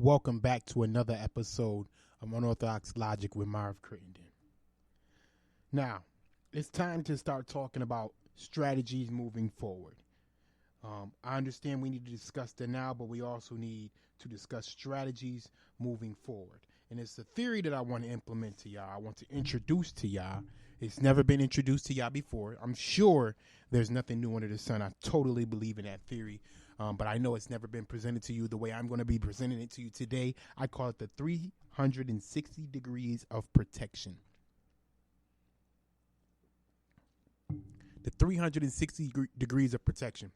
Welcome back to another episode of Unorthodox Logic with Marv Crittenden. Now, it's time to start talking about strategies moving forward. I understand we need to discuss them now, but we also need to discuss strategies moving forward. And it's a theory that I want to implement to y'all. I want to introduce to y'all. It's never been introduced to y'all before. I'm sure there's nothing new under the sun. I totally believe in that theory. But I know it's never been presented to you the way I'm going to be presenting it to you today. I call it the 360 degrees of protection. The 360 degrees of protection.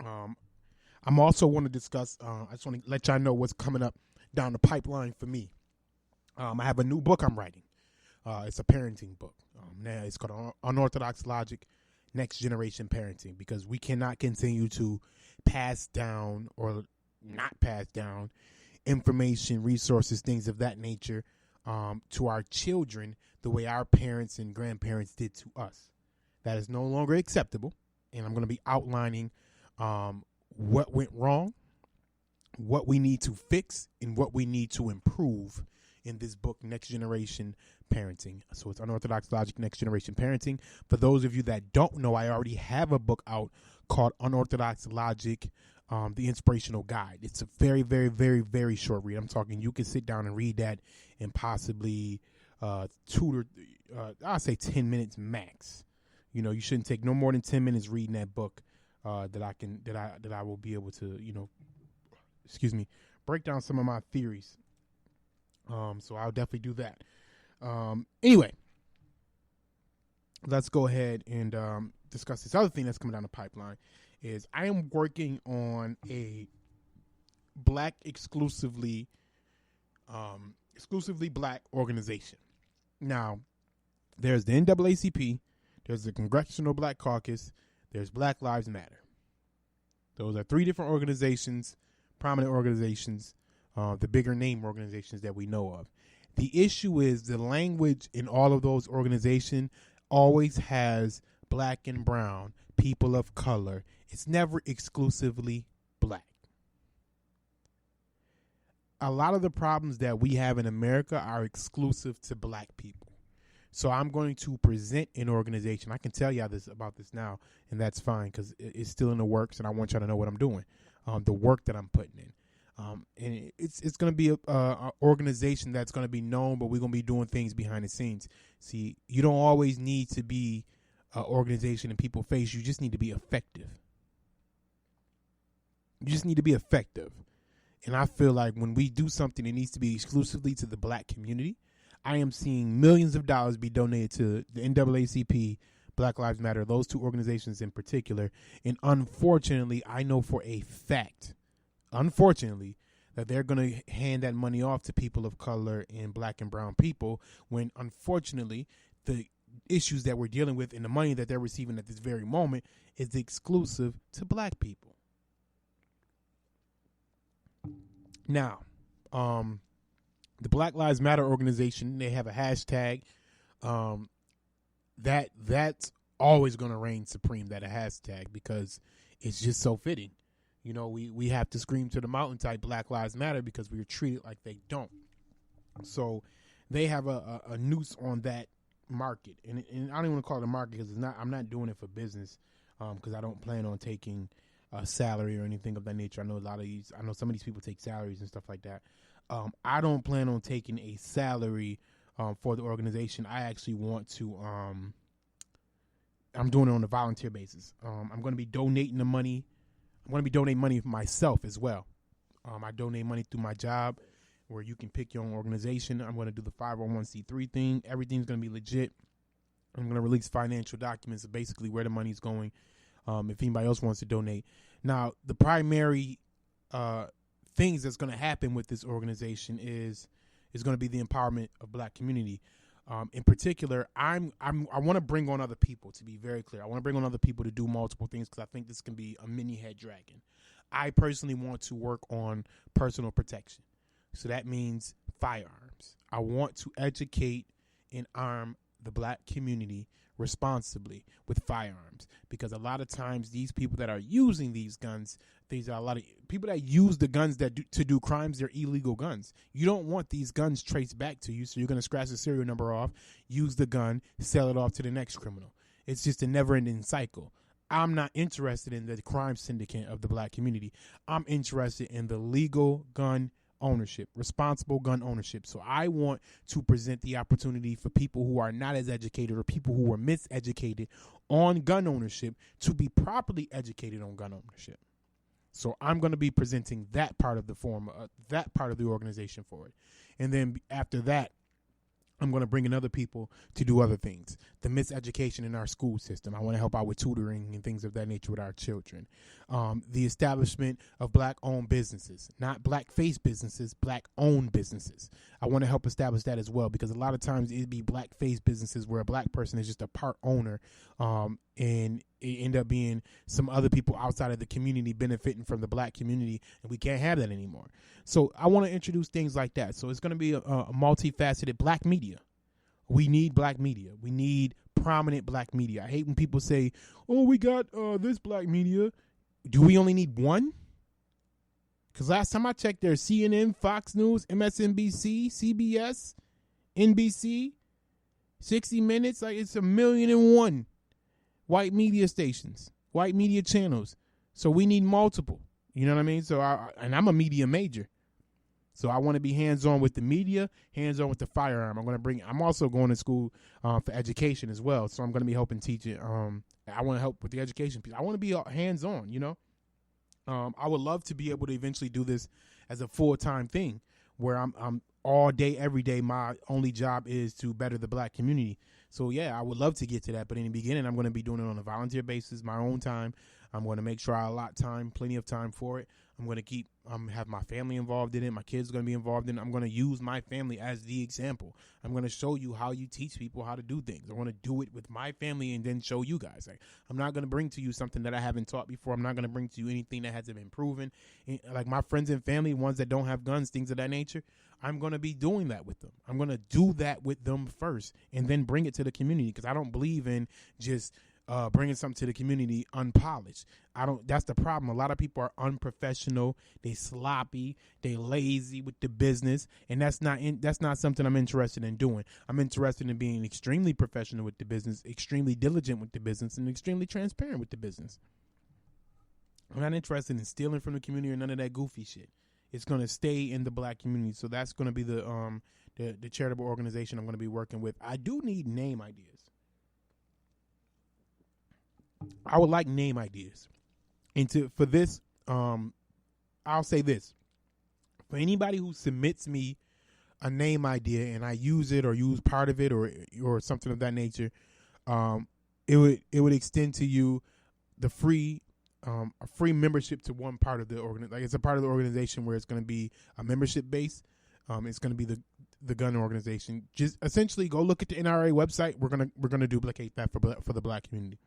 I'm also want to discuss, I just want to let y'all know what's coming up down the pipeline for me. I have a new book I'm writing. It's a parenting book. Now it's called Unorthodox Logic, Next Generation Parenting, because we cannot continue to pass down or not pass down information, resources, things of that nature to our children the way our parents and grandparents did to us. That is no longer acceptable, and I'm going to be outlining what went wrong, what we need to fix, and what we need to improve in this book, Next Generation Parenting. So it's Unorthodox Logic, Next Generation Parenting. For those of you that don't know, I already have a book out called Unorthodox Logic, The Inspirational Guide. It's a very, very, very, very short read. I'm talking you can sit down and read that in possibly I'll say 10 minutes max. You know, you shouldn't take no more than 10 minutes reading that book that I will be able to, break down some of my theories. So I'll definitely do that. Anyway, let's go ahead and discuss this other thing that's coming down the pipeline. Is I am working on a black exclusively black organization. Now, there's the NAACP, there's the Congressional Black Caucus, there's Black Lives Matter. Those are three different organizations, prominent organizations, the bigger name organizations that we know of. The issue is the language in all of those organizations always has black and brown, people of color. It's never exclusively black. A lot of the problems that we have in America are exclusive to black people. So I'm going to present an organization. I can tell y'all about this now, and that's fine because it's still in the works, and I want y'all to know what I'm doing, the work that I'm putting in. And it's going to be a organization that's going to be known, but we're going to be doing things behind the scenes. See, you don't always need to be an organization in people's face. You just need to be effective. You just need to be effective. And I feel like when we do something that needs to be exclusively to the black community, I am seeing millions of dollars be donated to the NAACP, Black Lives Matter, those two organizations in particular. And unfortunately, I know for a fact, that they're going to hand that money off to people of color and black and brown people when, unfortunately, the issues that we're dealing with and the money that they're receiving at this very moment is exclusive to black people. Now, the Black Lives Matter organization, they have a hashtag that's always going to reign supreme, that a hashtag, because it's just so fitting. You know, we have to scream to the mountain type Black Lives Matter because we are treated like they don't. So they have a noose on that market. And I don't even want to call it a market because I'm not doing it for business because I don't plan on taking a salary or anything of that nature. I know some of these people take salaries and stuff like that. I don't plan on taking a salary for the organization. I actually want to, I'm doing it on a volunteer basis. I'm going to be donating the money. I'm going to be donating money for myself as well. I donate money through my job where you can pick your own organization. I'm going to do the 501c3 thing. Everything's going to be legit. I'm going to release financial documents of basically where the money's going if anybody else wants to donate. Now, the primary things that's going to happen with this organization is going to be the empowerment of black community. In particular, I want to bring on other people, to be very clear. I want to bring on other people to do multiple things because I think this can be a mini head dragon. I personally want to work on personal protection. So that means firearms. I want to educate and arm the black community responsibly with firearms, because a lot of times these people that are using these guns, these are a lot of people that use the guns to do crimes. They're illegal guns. You don't want these guns traced back to you, so you're going to scratch the serial number off, use the gun, sell it off to the next criminal. It's just a never-ending cycle. I'm not interested in the crime syndicate of the black community. I'm interested in the legal gun ownership, responsible gun ownership. So I want to present the opportunity for people who are not as educated or people who are miseducated on gun ownership to be properly educated on gun ownership. So I'm going to be presenting that part of the form, that part of the organization for it. And then after that, I'm going to bring in other people to do other things. The miseducation in our school system. I want to help out with tutoring and things of that nature with our children. The establishment of black-owned businesses, not black-faced businesses, black-owned businesses. I want to help establish that as well, because a lot of times it'd be black-faced businesses where a black person is just a part owner, and it end up being some other people outside of the community benefiting from the black community, and we can't have that anymore. So I want to introduce things like that. So it's going to be a multifaceted black media. We need black media. We need prominent black media. I hate when people say, oh, we got this black media. Do we only need one? Because last time I checked, there's CNN, Fox News, MSNBC, CBS, NBC, 60 Minutes. Like, it's 1,000,001 white media stations, white media channels. So we need multiple. You know what I mean? So I'm a media major. So I want to be hands-on with the media, hands-on with the firearm. I'm also going to school for education as well. So I'm going to be helping teach it. I want to help with the education piece. I want to be hands-on, you know. I would love to be able to eventually do this as a full-time thing where I'm all day, every day. My only job is to better the black community. So, yeah, I would love to get to that. But in the beginning, I'm going to be doing it on a volunteer basis, my own time. I'm going to make sure I allot time, plenty of time for it. I'm going to have my family involved in it. My kids are going to be involved in it. I'm going to use my family as the example. I'm going to show you how you teach people how to do things. I want to do it with my family and then show you guys. Like, I'm not going to bring to you something that I haven't taught before. I'm not going to bring to you anything that hasn't been proven. Like my friends and family, ones that don't have guns, things of that nature, I'm going to be doing that with them. I'm going to do that with them first and then bring it to the community, because I don't believe in just bringing something to the community unpolished. That's the problem. A lot of people are unprofessional. They sloppy. They lazy with the business, and that's not something I'm interested in doing. I'm interested in being extremely professional with the business, extremely diligent with the business, and extremely transparent with the business. I'm not interested in stealing from the community or none of that goofy shit. It's going to stay in the black community. So that's going to be the charitable organization I'm going to be working with. I do need name ideas. I would like name ideas. And for this, I'll say this. For anybody who submits me a name idea and I use it or use part of it or something of that nature, it would extend to you the a free membership to one part of the organization. Like, it's a part of the organization where it's going to be a membership base. It's going to be the gun organization. Just essentially go look at the NRA website. We're gonna duplicate that for the black community.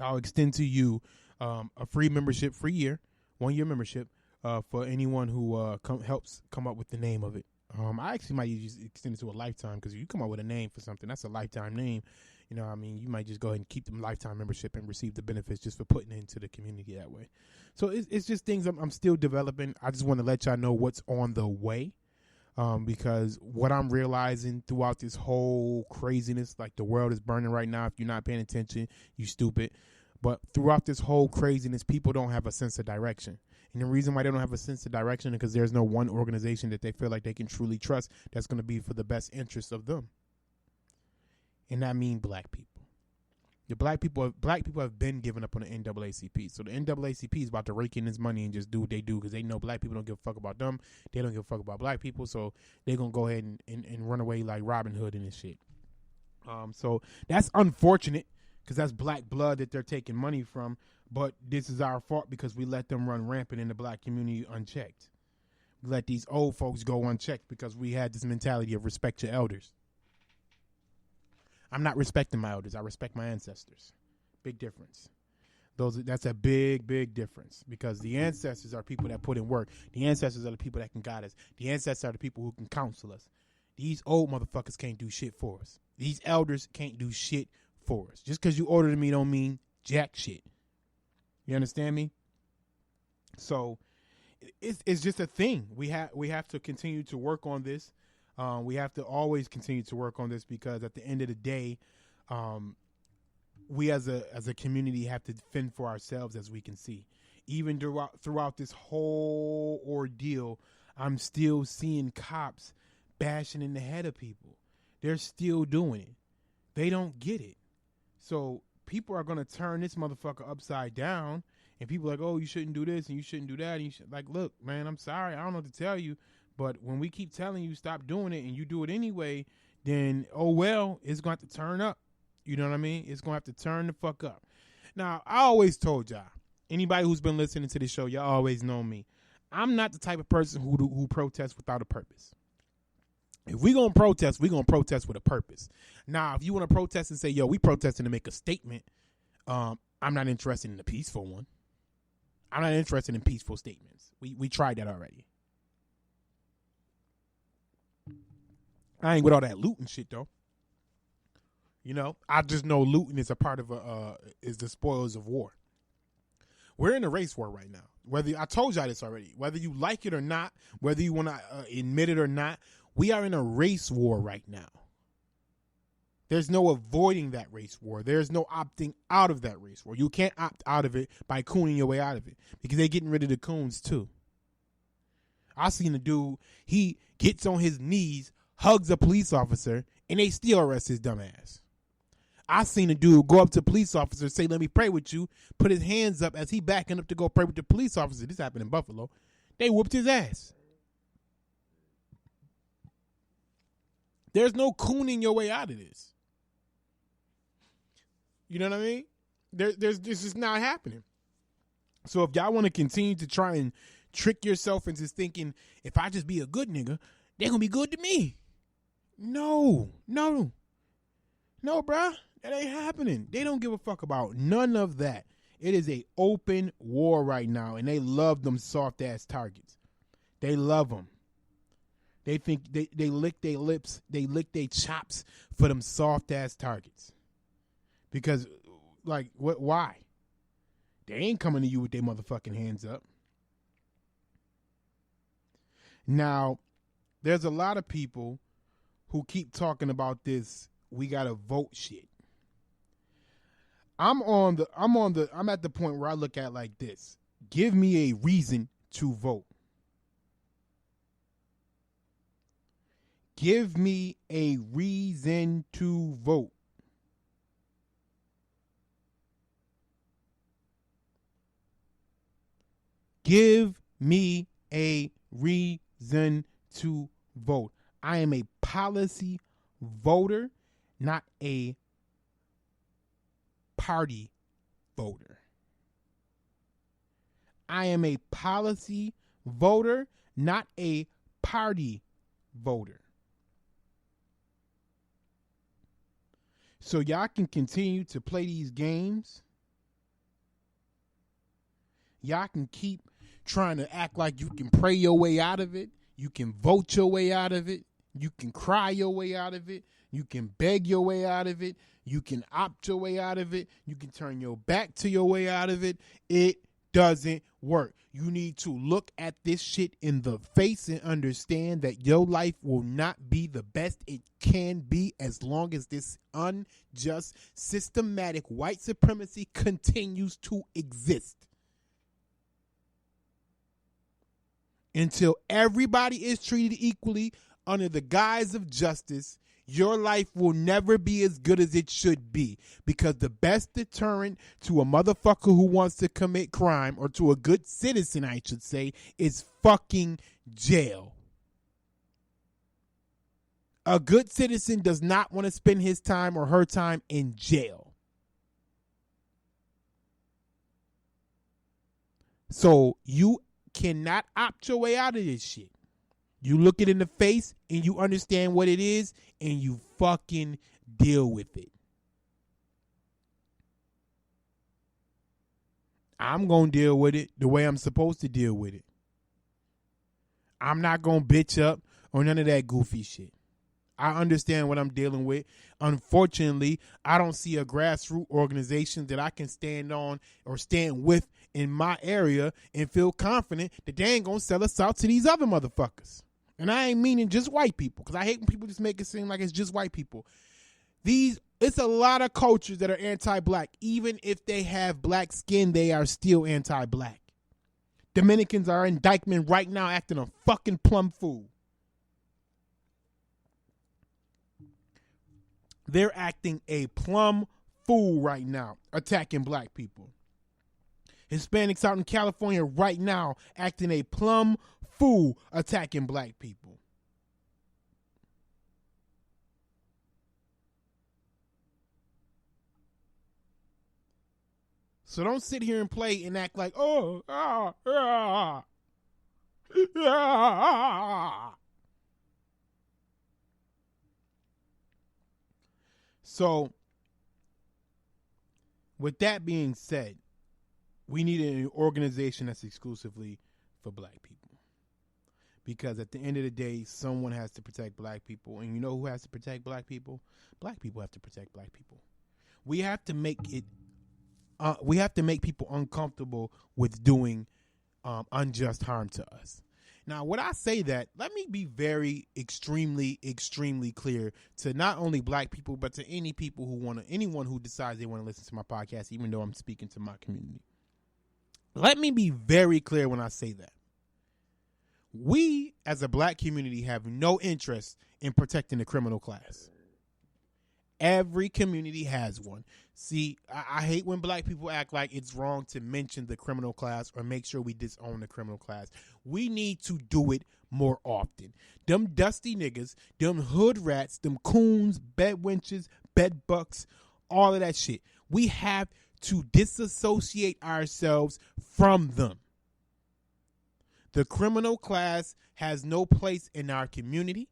I'll extend to you a free membership, 1-year membership for anyone who helps come up with the name of it. I actually might just extend it to a lifetime, because if you come up with a name for something, that's a lifetime name. You know what I mean? You might just go ahead and keep the lifetime membership and receive the benefits just for putting it into the community that way. So it's just things I'm still developing. I just want to let y'all know what's on the way. Because what I'm realizing throughout this whole craziness, like the world is burning right now. If you're not paying attention, you stupid. But throughout this whole craziness, people don't have a sense of direction. And the reason why they don't have a sense of direction is because there's no one organization that they feel like they can truly trust that's going to be for the best interest of them. And that means black people. The black people have been giving up on the NAACP. So the NAACP is about to rake in this money and just do what they do, because they know black people don't give a fuck about them. They don't give a fuck about black people. So they're going to go ahead and run away like Robin Hood and this shit. So that's unfortunate, because that's black blood that they're taking money from. But this is our fault, because we let them run rampant in the black community unchecked. We let these old folks go unchecked because we had this mentality of respect your elders. I'm not respecting my elders. I respect my ancestors. Big difference. That's a big, big difference, because the ancestors are people that put in work. The ancestors are the people that can guide us. The ancestors are the people who can counsel us. These old motherfuckers can't do shit for us. These elders can't do shit force. Just because you ordered me don't mean jack shit. You understand me? So it's just a thing. We have to continue to work on this. We have to always continue to work on this, because at the end of the day, we as a community have to fend for ourselves, as we can see. Even throughout this whole ordeal, I'm still seeing cops bashing in the head of people. They're still doing it. They don't get it. So people are going to turn this motherfucker upside down, and people are like, oh, you shouldn't do this and you shouldn't do that. And you should, like, look, man, I'm sorry. I don't know what to tell you. But when we keep telling you stop doing it and you do it anyway, then, oh, well, it's going to have to turn up. You know what I mean? It's going to have to turn the fuck up. Now, I always told y'all, anybody who's been listening to this show, y'all always know me. I'm not the type of person who protests without a purpose. If we're going to protest, we're going to protest with a purpose. Now, if you want to protest and say, yo, we protesting to make a statement, I'm not interested in a peaceful one. I'm not interested in peaceful statements. We tried that already. I ain't with all that looting shit, though. You know, I just know looting is a part of is the spoils of war. We're in a race war right now. I told y'all this already, whether you like it or not, whether you want to admit it or not, we are in a race war right now. There's no avoiding that race war. There's no opting out of that race war. You can't opt out of it by cooning your way out of it, because they're getting rid of the coons too. I seen a dude, he gets on his knees, hugs a police officer, and they still arrest his dumb ass. I seen a dude go up to a police officer, say, let me pray with you, put his hands up as he backing up to go pray with the police officer. This happened in Buffalo. They whooped his ass. There's no cooning your way out of this. You know what I mean? This is not happening. So if y'all want to continue to try and trick yourself into thinking, if I just be a good nigga, they're going to be good to me. No, bruh. That ain't happening. They don't give a fuck about none of that. It is a open war right now, and they love them soft-ass targets. They love them. They think they lick their lips, they lick their chops for them soft-ass targets. Because, like, why? They ain't coming to you with their motherfucking hands up. Now, there's a lot of people who keep talking about this we gotta vote shit. I'm at the point where I look at it like this. Give me a reason to vote. Give me a reason to vote. Give me a reason to vote. I am a policy voter, not a party voter. I am a policy voter, not a party voter. So y'all can continue to play these games. Y'all can keep trying to act like you can pray your way out of it. You can vote your way out of it. You can cry your way out of it. You can beg your way out of it. You can opt your way out of it. You can turn your back to your way out of it. It doesn't work. You need to look at this shit in the face and understand that your life will not be the best it can be as long as this unjust, systematic white supremacy continues to exist. Until everybody is treated equally under the guise of justice, your life will never be as good as it should be, because the best deterrent to a motherfucker who wants to commit crime, or to a good citizen, I should say, is fucking jail. A good citizen does not want to spend his time or her time in jail. So you cannot opt your way out of this shit. You look it in the face and you understand what it is and you fucking deal with it. I'm going to deal with it the way I'm supposed to deal with it. I'm not going to bitch up or none of that goofy shit. I understand what I'm dealing with. Unfortunately, I don't see a grassroots organization that I can stand on or stand with in my area and feel confident that they ain't going to sell us out to these other motherfuckers. And I ain't meaning just white people, because I hate when people just make it seem like it's just white people. It's a lot of cultures that are anti-black. Even if they have black skin, they are still anti-black. Dominicans are in Dykeman right now acting a fucking plum fool. They're acting a plum fool right now, attacking black people. Hispanics out in California right now acting a plum fool, attacking black people. So don't sit here and play and act like, So, with that being said, we need an organization that's exclusively for black people. Because at the end of the day, someone has to protect black people. And you know who has to protect black people? Black people have to protect black people. We have to make people uncomfortable with doing unjust harm to us. Now, when I say that, let me be very extremely clear to not only black people, but to anyone who decides they want to listen to my podcast, even though I'm speaking to my community. Let me be very clear when I say that. We, as a black community, have no interest in protecting the criminal class. Every community has one. See, I hate when black people act like it's wrong to mention the criminal class or make sure we disown the criminal class. We need to do it more often. Them dusty niggas, them hood rats, them coons, bed wenches, bed bucks, all of that shit. We have to disassociate ourselves from them. The criminal class has no place in our community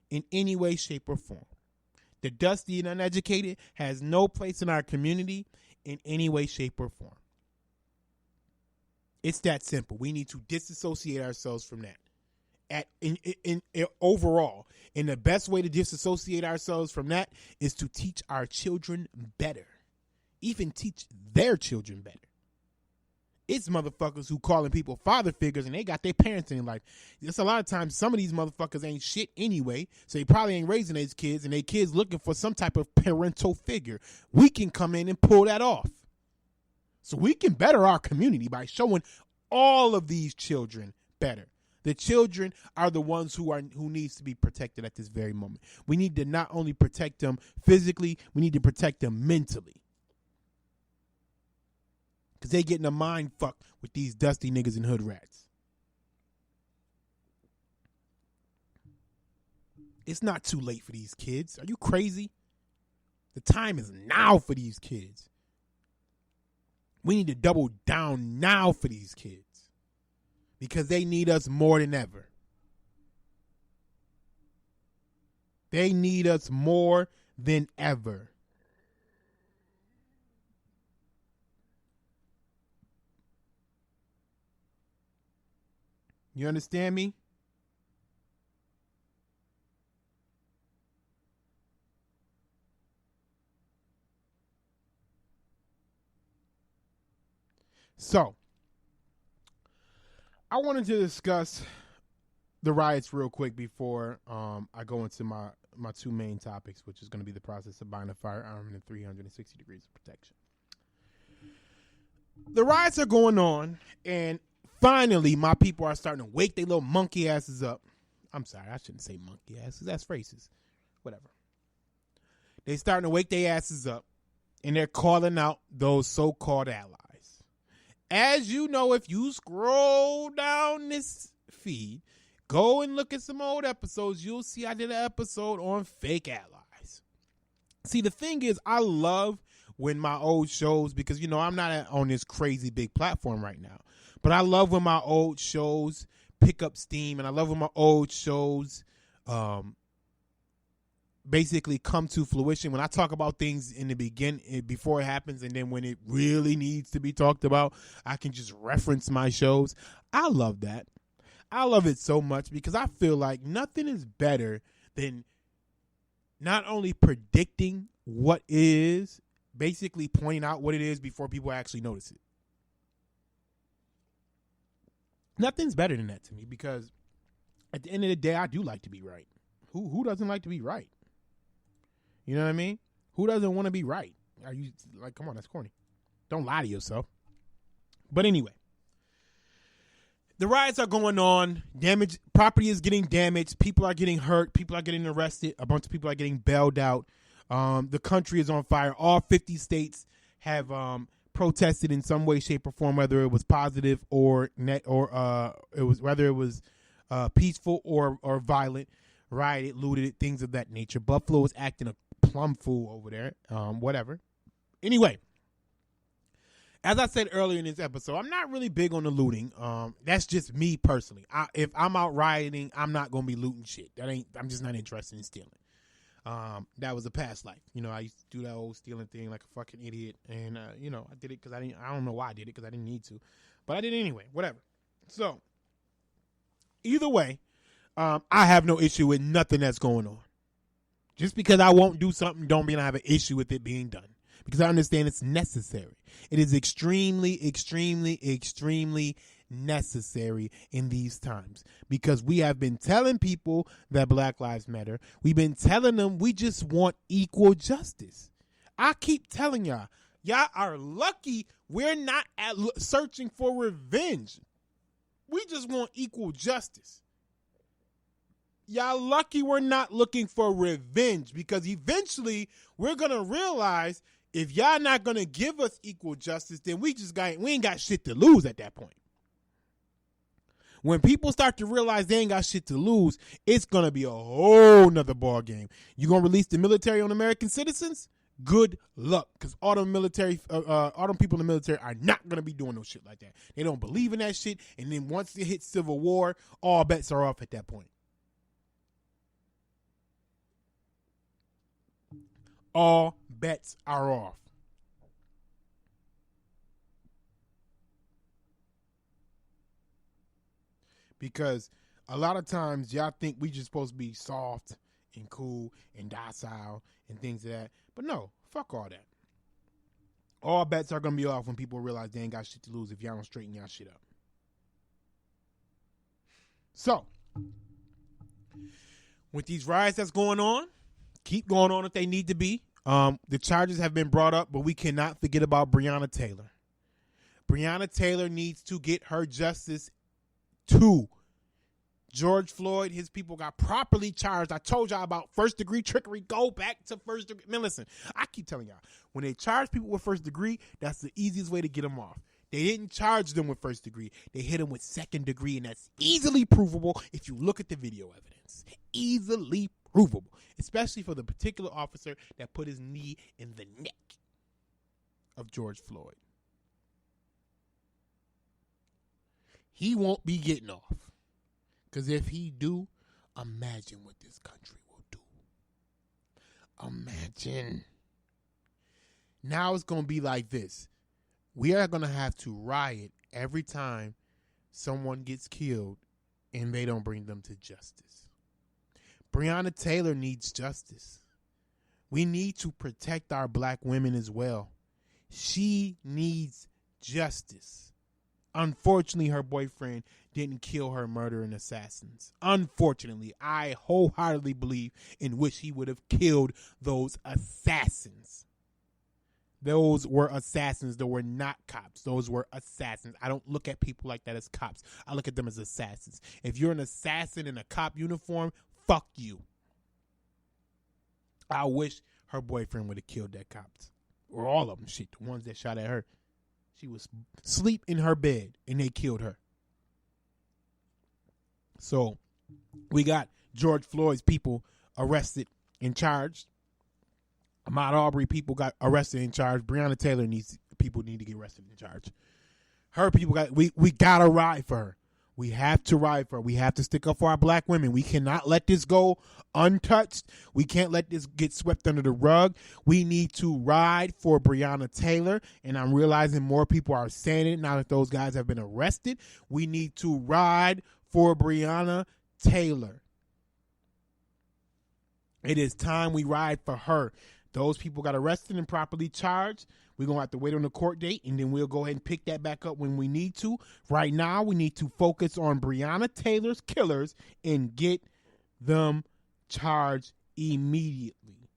in any way, shape, or form. The dusty and uneducated has no place in our community in any way, shape, or form. It's that simple. We need to disassociate ourselves from that. Overall, and the best way to disassociate ourselves from that is to teach our children better. Even teach their children better. It's motherfuckers who calling people father figures and they got their parents in life. It's a lot of times some of these motherfuckers ain't shit anyway, so they probably ain't raising these kids, and they kids looking for some type of parental figure. We can come in and pull that off. So we can better our community by showing all of these children better. The children are the ones who needs to be protected at this very moment. We need to not only protect them physically, we need to protect them mentally. Because they getting a mind fuck with these dusty niggas and hood rats. It's not too late for these kids. Are you crazy? The time is now for these kids. We need to double down now for these kids. Because they need us more than ever. They need us more than ever. You understand me? So, I wanted to discuss the riots real quick before I go into my two main topics, which is going to be the process of buying a firearm and 360 degrees of protection. The riots are going on, and finally, my people are starting to wake their little monkey asses up. I'm sorry, I shouldn't say monkey asses. That's racist. Whatever. They starting to wake their asses up, and they're calling out those so-called allies. As you know, if you scroll down this feed, go and look at some old episodes, you'll see I did an episode on fake allies. See, the thing is, I love when my old shows, because, you know, I'm not on this crazy big platform right now. But I love when my old shows pick up steam, and I love when my old shows basically come to fruition. When I talk about things in the beginning, before it happens, and then when it really needs to be talked about, I can just reference my shows. I love that. I love it so much because I feel like nothing is better than not only predicting what is, basically pointing out what it is before people actually notice it. Nothing's better than that to me, because at the end of the day, I do like to be right. Who doesn't like to be right? You know what I mean? Who doesn't want to be right? Are you like, come on, that's corny. Don't lie to yourself. But anyway, the riots are going on. Property is getting damaged. People are getting hurt. People are getting arrested. A bunch of people are getting bailed out. The country is on fire. All 50 states have protested in some way, shape, or form, whether it was positive or whether it was peaceful or violent, rioted, looted, things of that nature. Buffalo is acting a plum fool over there. Whatever. Anyway, as I said earlier in this episode, I'm not really big on the looting. That's just me personally. If I'm out rioting, I'm not gonna be looting shit. I'm just not interested in stealing. That was a past life. You know, I used to do that old stealing thing like a fucking idiot, and I did it because I don't know why I did it, because I didn't need to, but I did it anyway. Whatever. So either way, I have no issue with nothing that's going on. Just because I won't do something don't mean I have an issue with it being done, because I understand it's necessary. It is extremely, extremely, extremely necessary in these times, because we have been telling people that Black Lives Matter. We've been telling them we just want equal justice. I keep telling y'all are lucky we're not searching for revenge. We just want equal justice. Y'all lucky we're not looking for revenge, because eventually we're going to realize if y'all not going to give us equal justice, then we ain't got shit to lose at that point. When people start to realize they ain't got shit to lose, it's going to be a whole nother ball game. You going to release the military on American citizens? Good luck, because all them people in the military are not going to be doing no shit like that. They don't believe in that shit, and then once it hits civil war, all bets are off at that point. All bets are off. Because a lot of times y'all think we just supposed to be soft and cool and docile and things like that. But no, fuck all that. All bets are going to be off when people realize they ain't got shit to lose if y'all don't straighten y'all shit up. So, with these riots that's going on, keep going on if they need to be. The charges have been brought up, but we cannot forget about Breonna Taylor. Breonna Taylor needs to get her justice too. George Floyd, his people got properly charged. I told y'all about first degree trickery. Go back to first degree. Man, listen, I keep telling y'all, when they charge people with first degree, that's the easiest way to get them off. They didn't charge them with first degree. They hit them with second degree, and that's easily provable if you look at the video evidence. Easily provable, especially for the particular officer that put his knee in the neck of George Floyd. He won't be getting off, because if he do, imagine what this country will do. Imagine. Now it's going to be like this. We are going to have to riot every time someone gets killed and they don't bring them to justice. Breonna Taylor needs justice. We need to protect our black women as well. She needs justice. Unfortunately, her boyfriend didn't kill her murdering assassins. Unfortunately, I wholeheartedly believe and wish he would have killed those assassins. Those were assassins. They were not cops. Those were assassins. I don't look at people like that as cops. I look at them as assassins. If you're an assassin in a cop uniform, fuck you. I wish her boyfriend would have killed that cops. Or all of them. Shit, the ones that shot at her. She was asleep in her bed and they killed her. So we got George Floyd's people arrested and charged. Ahmaud Arbery people got arrested and charged. Breonna Taylor people need to get arrested and charged. Her people we gotta ride for her. We have to ride for her. We have to stick up for our black women. We cannot let this go untouched. We can't let this get swept under the rug. We need to ride for Breonna Taylor, and I'm realizing more people are saying it now that those guys have been arrested. We need to ride for Breonna Taylor. It is time we ride for her. Those people got arrested and properly charged. We're going to have to wait on the court date, and then we'll go ahead and pick that back up when we need to. Right now, we need to focus on Breonna Taylor's killers and get them charged immediately.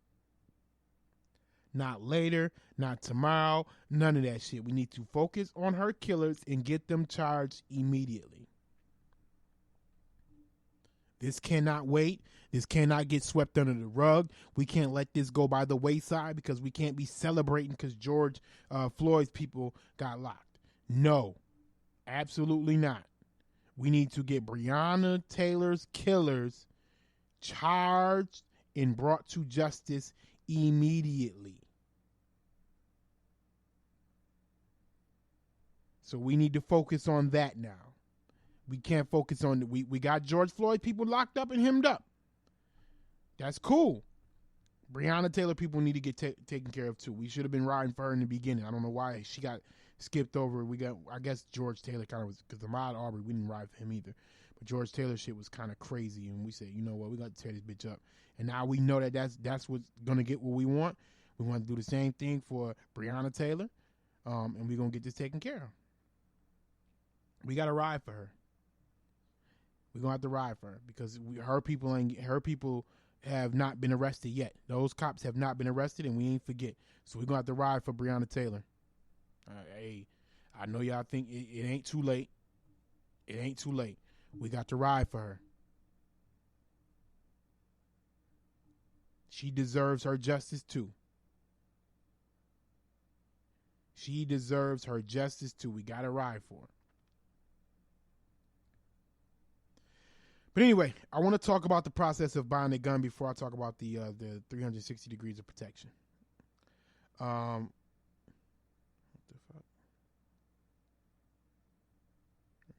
Not later, not tomorrow, none of that shit. We need to focus on her killers and get them charged immediately. This cannot wait. This cannot get swept under the rug. We can't let this go by the wayside because we can't be celebrating because George Floyd's people got locked. No, absolutely not. We need to get Breonna Taylor's killers charged and brought to justice immediately. So we need to focus on that now. We can't focus on we got George Floyd people locked up and hemmed up. That's cool. Breonna Taylor people need to get taken care of too. We should have been riding for her in the beginning. I don't know why she got skipped over. I guess George Taylor kind of was, because Ahmaud Arbery, we didn't ride for him either. But George Taylor shit was kind of crazy, and we said, you know what, we got to tear this bitch up. And now we know that that's what's gonna get what we want. We want to do the same thing for Breonna Taylor, and we're gonna get this taken care of. We got to ride for her. We're going to have to ride for her because her people have not been arrested yet. Those cops have not been arrested, and we ain't forget. So we're going to have to ride for Breonna Taylor. Hey, I know y'all think it ain't too late. It ain't too late. We got to ride for her. She deserves her justice too. She deserves her justice too. We got to ride for her. But anyway, I want to talk about the process of buying a gun before I talk about the 360 degrees of protection. What the fuck?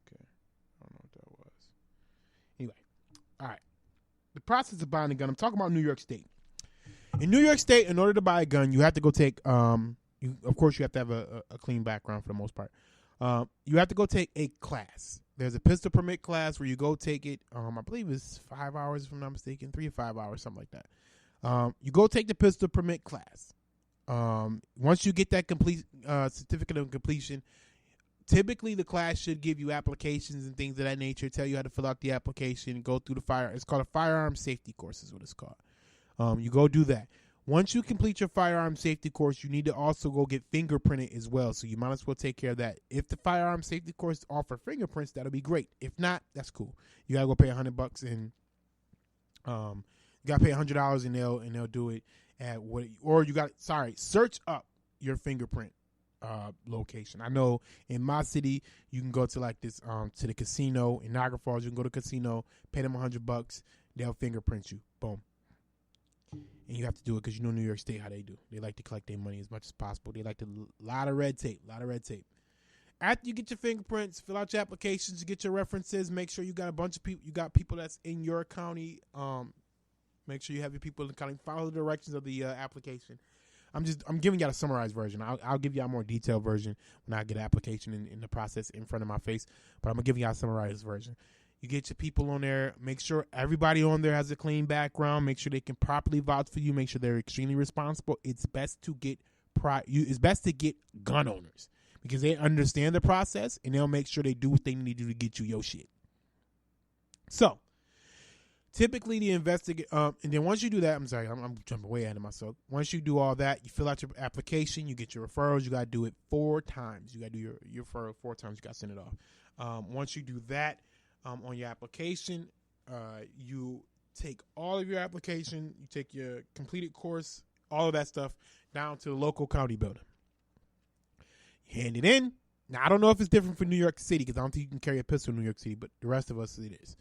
Okay, I don't know what that was. Anyway, all right. The process of buying a gun. I'm talking about New York State. In New York State, in order to buy a gun, you have to go take. Of course, you have to have a clean background for the most part. You have to go take a class. There's a pistol permit class where you go take it. I believe it's 5 hours, if I'm not mistaken, 3 to 5 hours, something like that. You go take the pistol permit class. Once you get that complete certificate of completion, typically the class should give you applications and things of that nature, tell you how to fill out the application, go through it's called a firearm safety course is what it's called. You go do that. Once you complete your firearm safety course, you need to also go get fingerprinted as well. So you might as well take care of that. If the firearm safety course offer fingerprints, that'll be great. If not, that's cool. You gotta go pay $100 and you gotta pay $100 and they'll do it at search up your fingerprint location. I know in my city you can go to like this to the casino in Niagara Falls. You can go to the casino, pay them $100, they'll fingerprint you. Boom. And you have to do it because you know New York State how they do. They like to collect their money as much as possible. They like to lot of red tape. After you get your fingerprints, fill out your applications, you get your references, make sure you got a bunch of people. You got people that's in your county. Make sure you have your people in the county. Follow the directions of the application. I'm giving y'all a summarized version. I'll give y'all a more detailed version when I get an application in the process in front of my face. But I'm gonna give y'all a summarized version. You get your people on there. Make sure everybody on there has a clean background. Make sure they can properly vouch for you. Make sure they're extremely responsible. It's best to get gun owners because they understand the process and they'll make sure they do what they need to do to get you your shit. So, typically the investigate, and then once you do that, I'm sorry, I'm jumping way ahead of myself. Once you do all that, you fill out your application. You get your referrals. You got to do it 4 times. You got to do your referral 4 times. You got to send it off. Once you do that. On your application, you take all of your application, you take your completed course, all of that stuff down to the local county building. You hand it in. Now, I don't know if it's different for New York City because I don't think you can carry a pistol in New York City, but the rest of us, it is.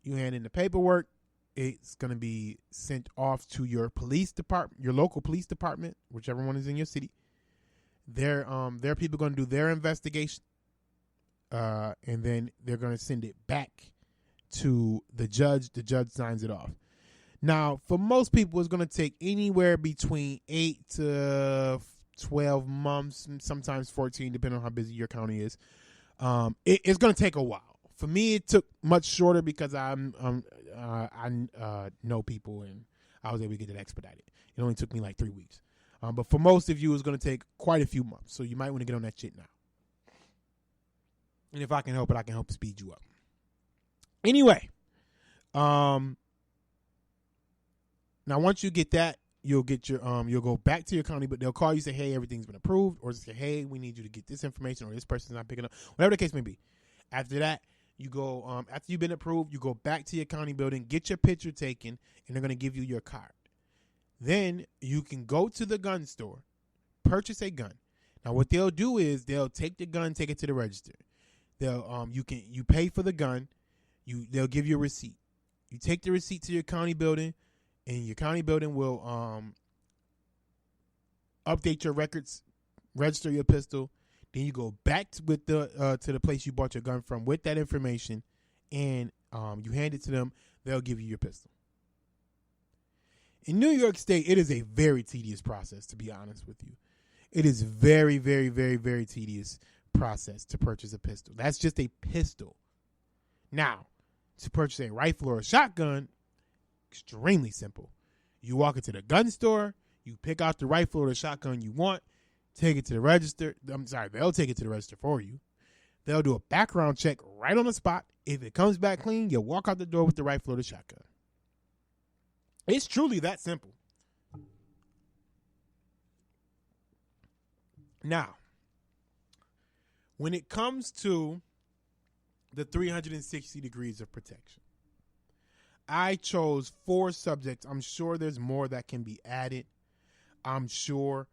You hand in the paperwork. It's going to be sent off to your police department, your local police department, whichever one is in your city. Their people going to do their investigation. And then they're going to send it back to the judge. The judge signs it off. Now, for most people, it's going to take anywhere between 8 to 12 months, sometimes 14, depending on how busy your county is. It's going to take a while. For me, it took much shorter because I'm I know people, and I was able to get it expedited. It only took me like 3 weeks. But for most of you, it's going to take quite a few months. So you might want to get on that shit now. And if I can help it, I can help speed you up. Anyway, now once you get that, you'll get your you'll go back to your county, but they'll call you, say, hey, everything's been approved, or say, hey, we need you to get this information, or this person's not picking up, whatever the case may be. After that, you go after you've been approved, you go back to your county building, get your picture taken, and they're going to give you your card. Then you can go to the gun store, purchase a gun. Now what they'll do is they'll take the gun, take it to the register. They'll you pay for the gun, they'll give you a receipt. You take the receipt to your county building, and your county building will update your records, register your pistol. Then you go back to the place you bought your gun from with that information, and you hand it to them. They'll give you your pistol. In New York State, it is a very tedious process, to be honest with you. It is very, very, very, very tedious process to purchase a pistol. That's just a pistol. Now, to purchase a rifle or a shotgun, extremely simple. You walk into the gun store, you pick out the rifle or the shotgun you want, take it to the register. They'll take it to the register for you. They'll do a background check right on the spot. If it comes back clean, you'll walk out the door with the rifle or the shotgun. It's truly that simple. Now, when it comes to the 360 degrees of protection, I chose 4 subjects. I'm sure there's more that can be added. I'm sure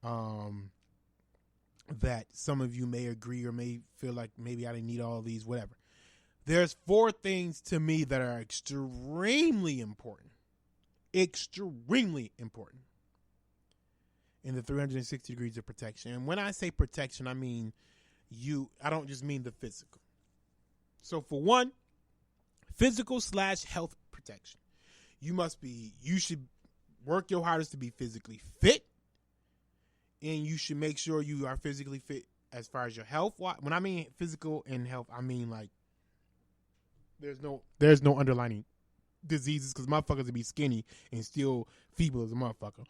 that some of you may agree or may feel like maybe I didn't need all of these, whatever. There's 4 things to me that are extremely important. Extremely important in the 360 degrees of protection. And when I say protection, I mean I don't just mean the physical. So for one, physical/health protection. You should work your hardest to be physically fit, and you should make sure you are physically fit as far as your health. When I mean physical and health, I mean like there's no underlying diseases, because motherfuckers will be skinny and still feeble as a motherfucker.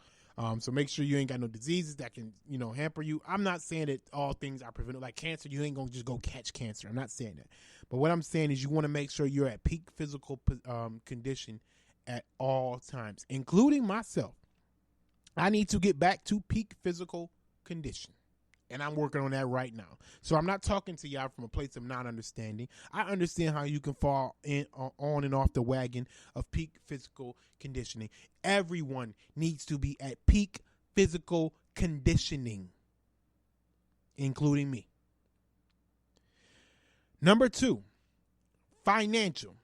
So make sure you ain't got no diseases that can, hamper you. I'm not saying that all things are preventable. Like cancer, you ain't gonna just go catch cancer. I'm not saying that. But what I'm saying is you want to make sure you're at peak physical condition at all times, including myself. I need to get back to peak physical condition. And I'm working on that right now. So I'm not talking to y'all from a place of not understanding. I understand how you can fall on and off the wagon of peak physical conditioning. Everyone needs to be at peak physical conditioning, including me. Number 2, financial.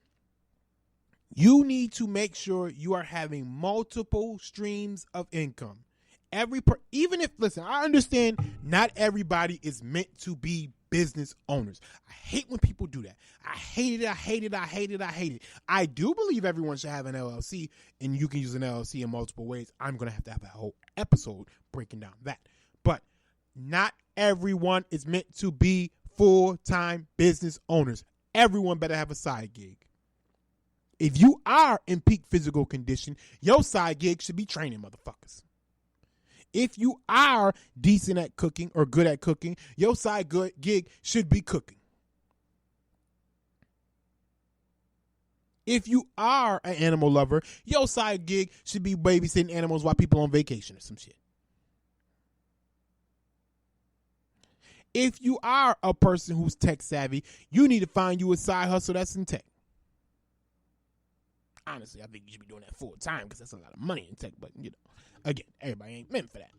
You need to make sure you are having multiple streams of income. Listen, I understand not everybody is meant to be business owners. I hate when people do that. I hate it. I do believe everyone should have an LLC, and you can use an LLC in multiple ways. I'm going to have a whole episode breaking down that. But not everyone is meant to be full-time business owners. Everyone better have a side gig. If you are in peak physical condition, your side gig should be training motherfuckers. If you are decent at cooking or good at cooking, your side gig should be cooking. If you are an animal lover, your side gig should be babysitting animals while people on vacation or some shit. If you are a person who's tech savvy, you need to find you a side hustle that's in tech. Honestly, I think you should be doing that full time because that's a lot of money in tech. But, again, everybody ain't meant for that.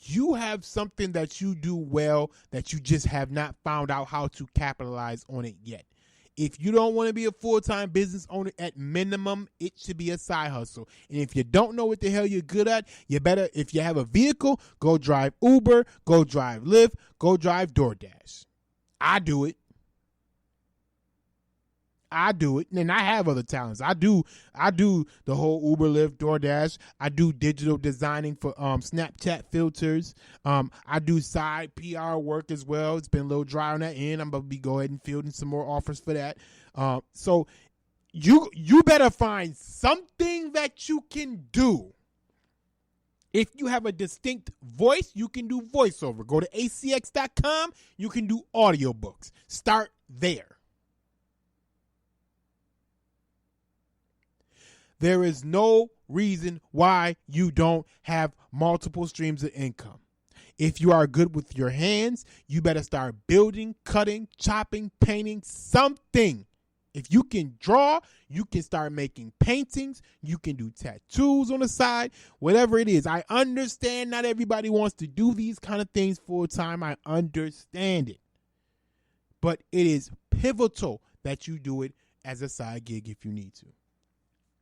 You have something that you do well that you just have not found out how to capitalize on it yet. If you don't want to be a full-time business owner, at minimum, it should be a side hustle. And if you don't know what the hell you're good at, you better, if you have a vehicle, go drive Uber, go drive Lyft, go drive DoorDash. I do it. I do it, and I have other talents. I do the whole Uber, Lyft, DoorDash. I do digital designing for Snapchat filters. I do side PR work as well. It's been a little dry on that end. I'm about to be go ahead and fielding some more offers for that. So you better find something that you can do. If you have a distinct voice, you can do voiceover. Go to acx.com. You can do audiobooks. Start there. There is no reason why you don't have multiple streams of income. If you are good with your hands, you better start building, cutting, chopping, painting, something. If you can draw, you can start making paintings. You can do tattoos on the side, whatever it is. I understand not everybody wants to do these kind of things full time. I understand it. But it is pivotal that you do it as a side gig if you need to.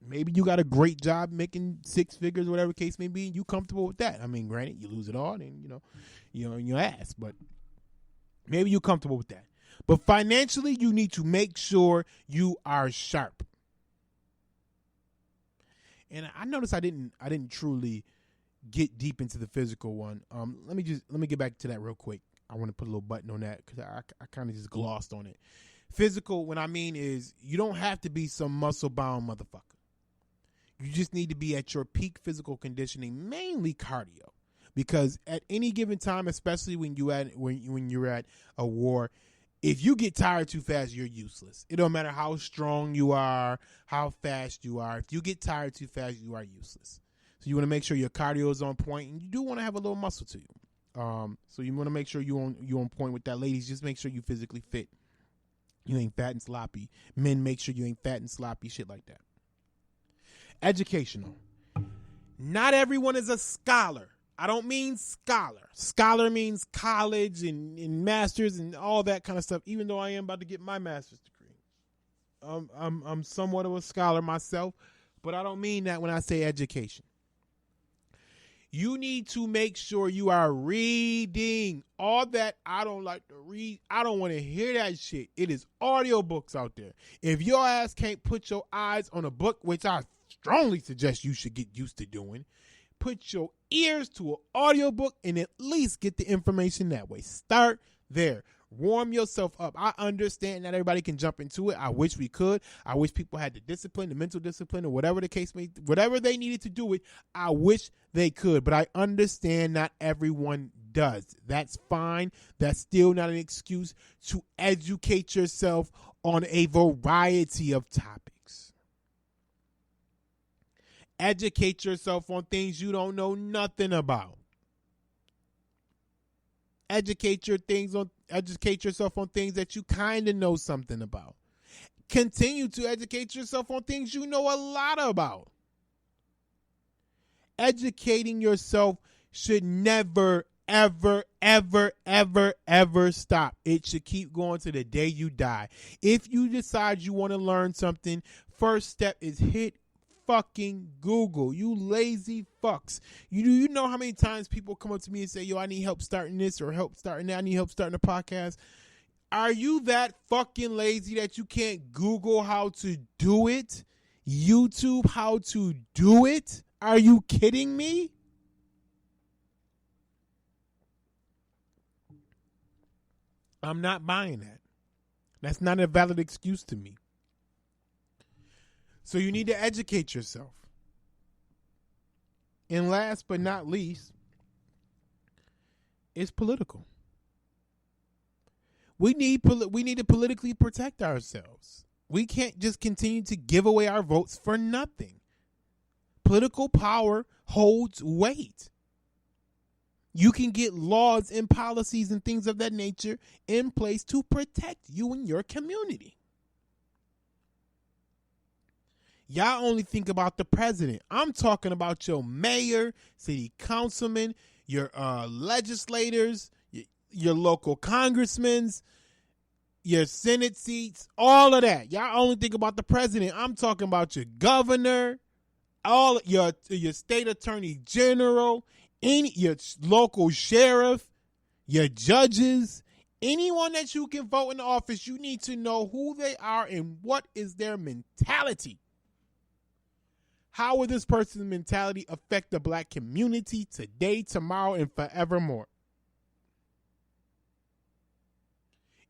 Maybe you got a great job making six figures, whatever the case may be, and you comfortable with that. I mean, granted, you lose it all, then, in your ass. But maybe you're comfortable with that. But financially, you need to make sure you are sharp. And I noticed I didn't truly get deep into the physical one. Let me get back to that real quick. I want to put a little button on that because I kind of just glossed on it. Physical, what I mean is you don't have to be some muscle-bound motherfucker. You just need to be at your peak physical conditioning, mainly cardio. Because at any given time, especially when you're at a war, if you get tired too fast, you're useless. It don't matter how strong you are, how fast you are. If you get tired too fast, you are useless. So you want to make sure your cardio is on point, and you do want to have a little muscle to you. So you want to make sure you on point with that. Ladies, just make sure you physically fit. You ain't fat and sloppy. Men, make sure you ain't fat and sloppy, shit like that. Educational. Not everyone is a scholar. I don't mean scholar. Scholar means college and masters and all that kind of stuff, even though I am about to get my master's degree. I'm somewhat of a scholar myself, but I don't mean that when I say education. You need to make sure you are reading. All that I don't like to read, I don't want to hear that shit. It is audiobooks out there. If your ass can't put your eyes on a book, which I strongly suggest you should get used to doing, put your ears to an audiobook and at least get the information that way. Start there. Warm yourself up. I understand that everybody can jump into it. I wish we could. I wish people had the discipline, the mental discipline, or whatever the case may be, whatever they needed to do it. I wish they could, but I understand not everyone does. That's fine. That's still not an excuse to educate yourself on a variety of topics. Educate yourself on things you don't know nothing about. Educate yourself on things that you kind of know something about. Continue to educate yourself on things you know a lot about. Educating yourself should never, ever, ever, ever, ever stop. It should keep going to the day you die. If you decide you want to learn something, first step is hit fucking Google. You lazy fucks. You know how many times people come up to me and say, yo, I need help starting this or help starting that. I need help starting a podcast. Are you that fucking lazy that you can't Google how to do it? YouTube how to do it? Are you kidding me? I'm not buying that. That's not a valid excuse to me. So you need to educate yourself. And last but not least, it's political. We need to politically protect ourselves. We can't just continue to give away our votes for nothing. Political power holds weight. You can get laws and policies and things of that nature in place to protect you and your community. Y'all only think about the president. I'm talking about your mayor, city councilman, your legislators, your local congressmen, your Senate seats, all of that. Y'all only think about the president. I'm talking about your governor, all your state attorney general, your local sheriff, your judges, Anyone that you can vote in the office, you need to know who they are and what is their mentality. How will this person's mentality affect the black community today, tomorrow, and forevermore?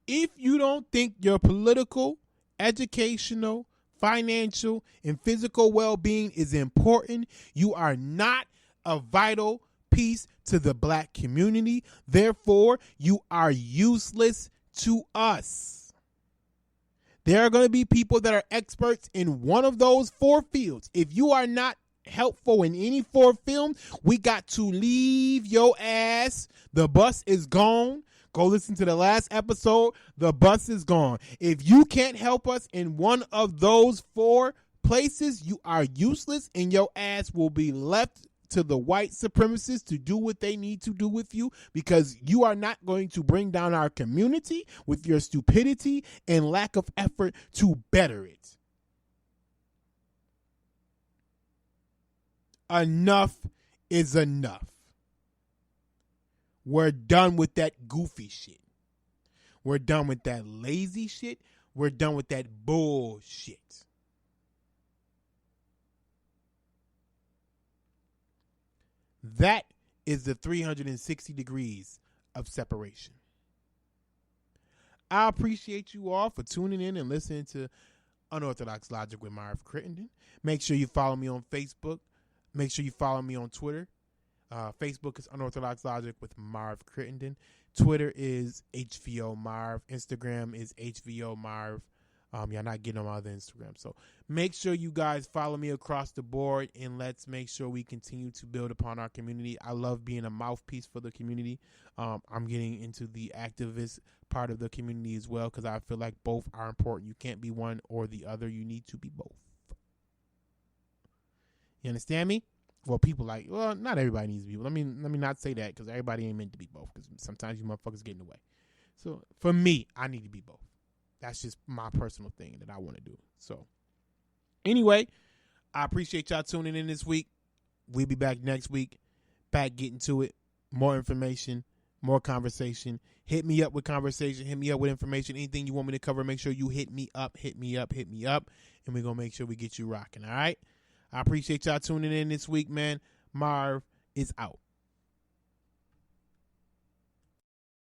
If you don't think your political, educational, financial, and physical well-being is important, you are not a vital piece to the black community. Therefore, you are useless to us. There are going to be people that are experts in one of those 4 fields. If you are not helpful in any 4 fields, we got to leave your ass. The bus is gone. Go listen to the last episode. The bus is gone. If you can't help us in one of those 4 places, you are useless and your ass will be left to the white supremacists to do what they need to do with you, because you are not going to bring down our community with your stupidity and lack of effort to better it. Enough is enough. We're done with that goofy shit. We're done with that lazy shit. We're done with that bullshit. That is the 360 degrees of separation. I appreciate you all for tuning in and listening to Unorthodox Logic with Marv Crittenden. Make sure you follow me on Facebook. Make sure you follow me on Twitter. Facebook is Unorthodox Logic with Marv Crittenden. Twitter is HVO Marv. Instagram is HVO Marv. Y'all not getting on my other Instagram. So make sure you guys follow me across the board, and let's make sure we continue to build upon our community. I love being a mouthpiece for the community. I'm getting into the activist part of the community as well, because I feel like both are important. You can't be one or the other. You need to be both. You understand me? Well, not everybody needs to be. Let me not say that, because everybody ain't meant to be both, because sometimes you motherfuckers get in the way. So for me, I need to be both. That's just my personal thing that I want to do. So anyway, I appreciate y'all tuning in this week. We'll be back next week. Back getting to it. More information, more conversation. Hit me up with conversation. Hit me up with information. Anything you want me to cover, make sure you hit me up. And we're going to make sure we get you rocking. All right? I appreciate y'all tuning in this week, man. Marv is out.